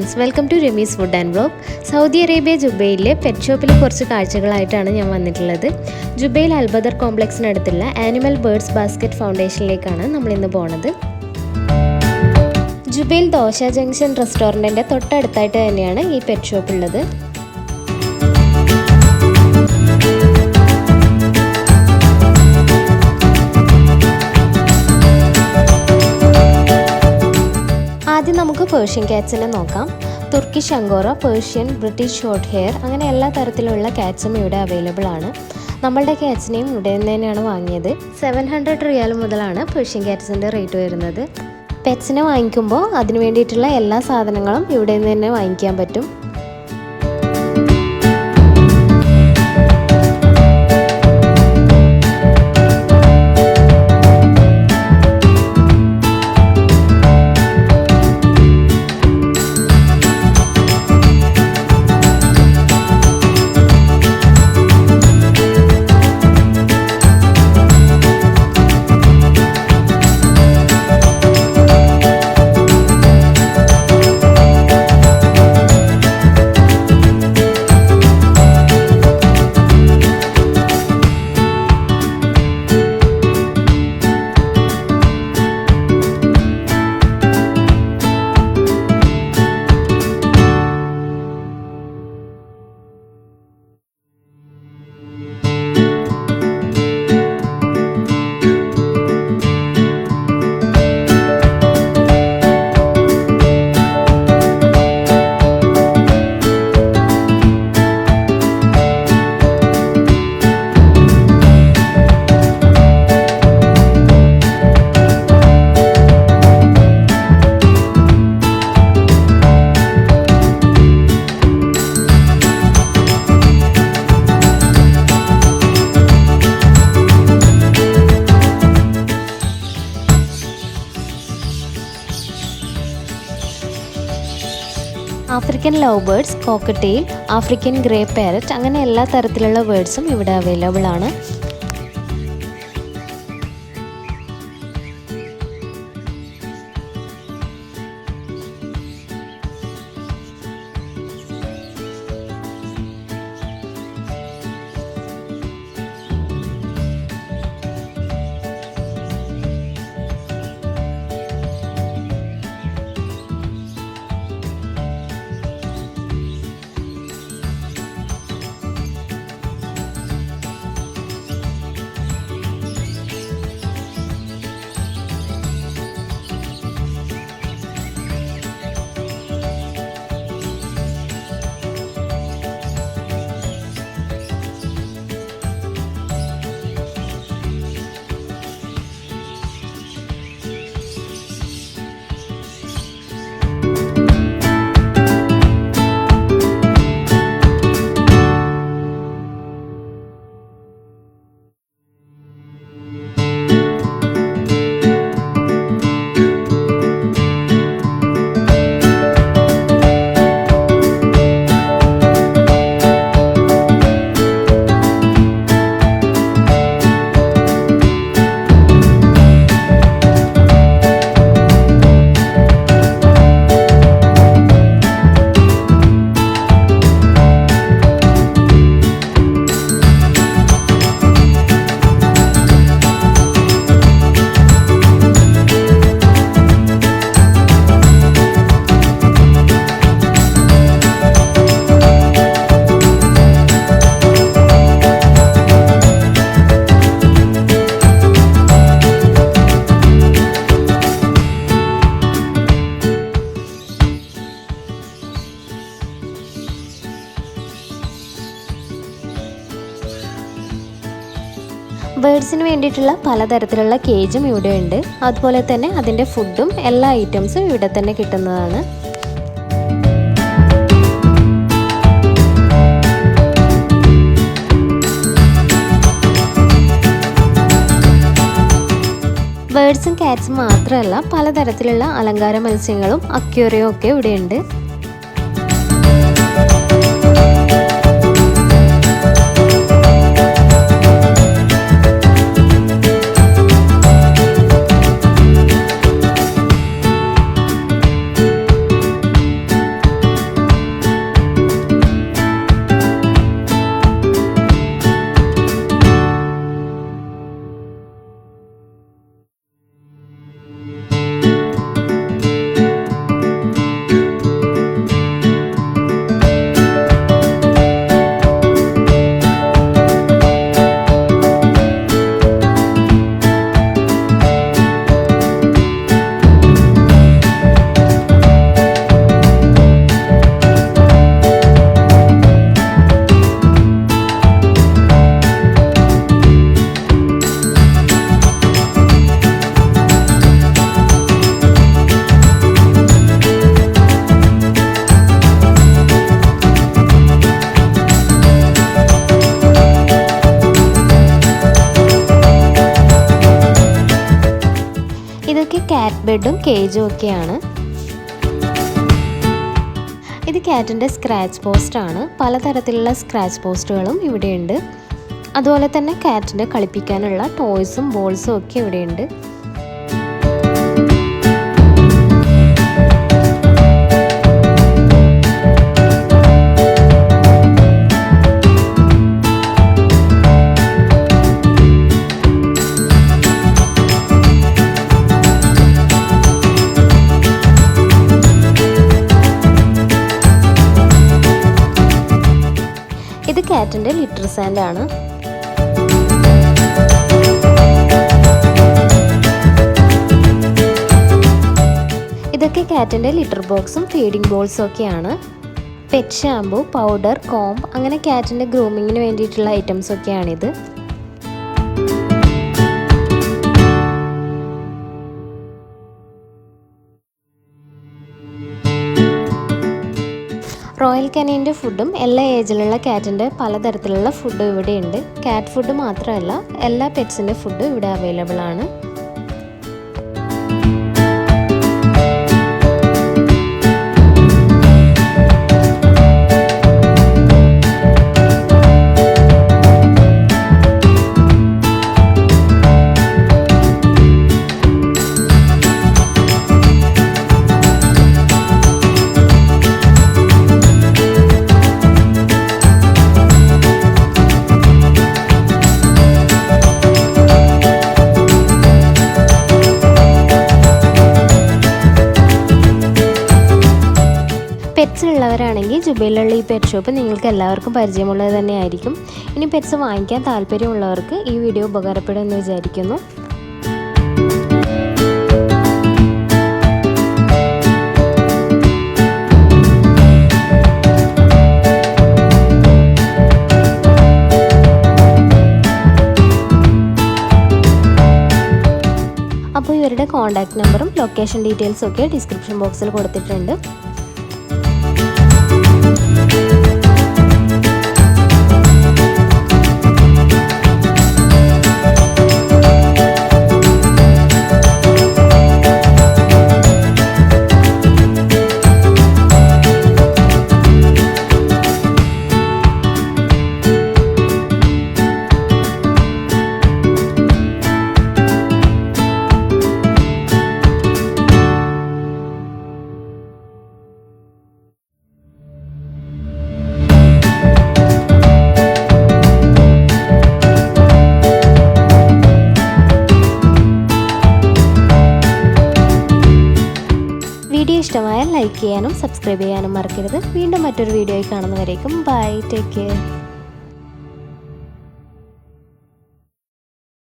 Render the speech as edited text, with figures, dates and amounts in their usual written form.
Friends, welcome to Ramees food and vlog. Saudi Arabia ജുബൈലിലെ pet ഷോപ്പിലെ കുറച്ച് കാഴ്ചകളായിട്ടാണ് ഞാൻ വന്നിട്ടുള്ളത്. ജുബൈൽ അൽബദർ കോംപ്ലക്സിനടുത്തുള്ള ആനിമൽ ബേർഡ്സ് ബാസ്ക്കറ്റ് ഫൗണ്ടേഷനിലേക്കാണ് നമ്മളിന്ന് പോണത്. ജുബൈൽ ദോശ ജംഗ്ഷൻ റെസ്റ്റോറൻറ്റിൻ്റെ തൊട്ടടുത്തായിട്ട് തന്നെയാണ് ഈ പെറ്റ് ഷോപ്പ് ഉള്ളത്. ആദ്യം നമുക്ക് പേർഷ്യൻ ക്യാറ്റ്സിനെ നോക്കാം. Turkish Angora, Persian, British short hair അങ്ങനെ എല്ലാ തരത്തിലുള്ള ക്യാറ്റ്സും ഇവിടെ അവൈലബിൾ ആണ്. നമ്മളുടെ ക്യാറ്റ്സിനെയും ഇവിടെ നിന്ന് തന്നെയാണ് വാങ്ങിയത്. 700 റിയാൽ മുതലാണ് പേർഷ്യൻ ക്യാറ്റ്സിൻ്റെ റേറ്റ് വരുന്നത്. പെറ്റ്സിനെ വാങ്ങിക്കുമ്പോൾ അതിന് വേണ്ടിയിട്ടുള്ള എല്ലാ സാധനങ്ങളും ഇവിടെ നിന്ന് തന്നെ വാങ്ങിക്കാൻ പറ്റും. African love birds, cockatiel, African grey parrot അങ്ങനെ എല്ലാ തരത്തിലുള്ള ബേർഡ്സും ഇവിടെ അവൈലബിൾ ആണ്. ബേർഡ്സിന് വേണ്ടിയിട്ടുള്ള പലതരത്തിലുള്ള കേജും ഇവിടെ ഉണ്ട്. അതുപോലെ തന്നെ അതിൻ്റെ ഫുഡും എല്ലാ ഐറ്റംസും ഇവിടെ തന്നെ കിട്ടുന്നതാണ്. ബേർഡ്സും ക്യാറ്റ്സും മാത്രമല്ല പലതരത്തിലുള്ള അലങ്കാര മത്സ്യങ്ങളും അക്വേറിയവും ഒക്കെ ഇവിടെയുണ്ട്. കാറ്റ് ബെഡും കേജും ഒക്കെയാണ്. ഇത് കാറ്റിൻ്റെ സ്ക്രാച്ച് പോസ്റ്റാണ്. പലതരത്തിലുള്ള സ്ക്രാച്ച് പോസ്റ്റുകളും ഇവിടെയുണ്ട്. അതുപോലെ തന്നെ കാറ്റിനെ കളിപ്പിക്കാനുള്ള ടോയ്സും ബോൾസും ഒക്കെ ഇവിടെയുണ്ട്. ഇത് കാറ്റിൻ്റെ ലിറ്റർ സാൻഡാണ്. ഇതൊക്കെ കാറ്റിൻ്റെ ലിറ്റർ ബോക്സും ഫീഡിംഗ് ബോൾസും ഒക്കെയാണ്. പെറ്റ് ഷാമ്പു, പൗഡർ, കോംബ് അങ്ങനെ കാറ്റിൻ്റെ ഗ്രൂമിങ്ങിന് വേണ്ടിയിട്ടുള്ള ഐറ്റംസ് ഒക്കെയാണിത്. റോയൽ കനീൻ്റെ ഫുഡും എല്ലാ ഏജിലുള്ള കാറ്റിൻ്റെ പലതരത്തിലുള്ള ഫുഡും ഇവിടെയുണ്ട്. കാറ്റ് ഫുഡ് മാത്രമല്ല എല്ലാ പെറ്റ്സിൻ്റെ ഫുഡും ഇവിടെ അവൈലബിൾ ആണ്. പെറ്റ്സ് ഉള്ളവരാണെങ്കിൽ ജുബൈലുള്ള ഈ പെറ്റ് ഷോപ്പ് നിങ്ങൾക്ക് എല്ലാവർക്കും പരിചയമുള്ളത് തന്നെയായിരിക്കും. ഇനി പെറ്റ്സ് വാങ്ങിക്കാൻ താല്പര്യമുള്ളവർക്ക് ഈ വീഡിയോ ഉപകാരപ്പെടുമെന്ന് വിചാരിക്കുന്നു. അപ്പോൾ ഇവരുടെ കോൺടാക്റ്റ് നമ്പറും ലൊക്കേഷൻ ഡീറ്റെയിൽസും ഒക്കെ ഡിസ്ക്രിപ്ഷൻ ബോക്സിൽ കൊടുത്തിട്ടുണ്ട്. വീഡിയോ ഇഷ്ടമായാൽ ലൈക്ക് ചെയ്യാനും സബ്സ്ക്രൈബ് ചെയ്യാനും മറക്കരുത്. വീണ്ടും മറ്റൊരു വീഡിയോയിൽ കാണുന്നവരേക്കും ബൈ, ടേക്ക് കെയർ.